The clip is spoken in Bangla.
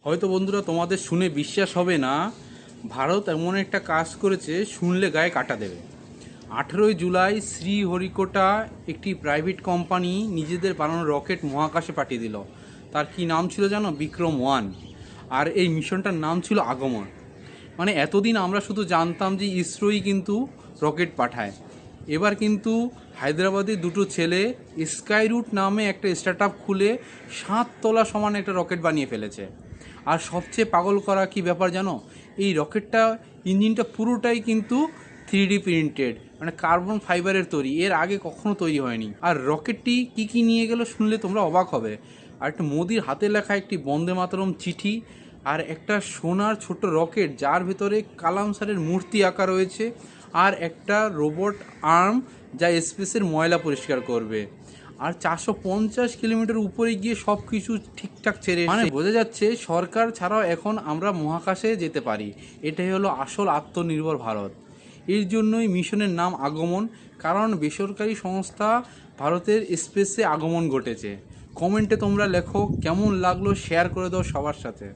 হয়তো বন্ধুরা তোমাদের শুনে বিশ্বাস হবে না, ভারত এমন একটা কাজ করেছে শুনলে গায়ে কাটা দেবে। 18ই জুলাই শ্রীহরিকোটা একটি প্রাইভেট কোম্পানি নিজেদের বানানো রকেট মহাকাশে পাঠিয়ে দিল। তার কি নাম ছিল জানো? বিক্রম 1। আর এই মিশনটার নাম ছিল আগমন। মানে এতদিন আমরা শুধু জানতাম যে ইসরোই কিন্তু রকেট পাঠায়। এবার কিন্তু হায়দ্রাবাদের দুটো ছেলে স্কাইরুট নামে একটা স্টার্ট আপ খুলে 7 তলা সমান একটা রকেট বানিয়ে ফেলেছে। আর সবচেয়ে পাগল করা কি ব্যাপার জানো? এই রকেটটা ইঞ্জিনটা পুরোটাই কিন্তু 3D প্রিন্টেড, মানে কার্বন ফাইবারের তৈরি। এর আগে কখনো তৈরি হয়নি। আর রকেটটি কি কি নিয়ে গেল শুনলে তোমরা অবাক হবে। আর একটা মোদির হাতে লেখা একটি বন্দে মাতরম চিঠি, আর একটা সোনার ছোট রকেট যার ভেতরে কালাম স্যারের মূর্তি আঁকা রয়েছে, আর একটা রোবট আর্ম যা স্পেসের ময়লা পরিষ্কার করবে। আর 450 কিলোমিটার উপরে গিয়ে সব কিছু ঠিকঠাক ছেড়ে, মানে বোঝা যাচ্ছে সরকার ছাড়াও এখন আমরা মহাকাশে যেতে পারি। এটাই হলো আসল আত্মনির্ভর ভারত। এর জন্যই মিশনের নাম আগমন, কারণ বেসরকারি সংস্থা ভারতের স্পেসে আগমন ঘটেছে। কমেন্টে তোমরা লেখো কেমন লাগলো, শেয়ার করে দাও সবার সাথে।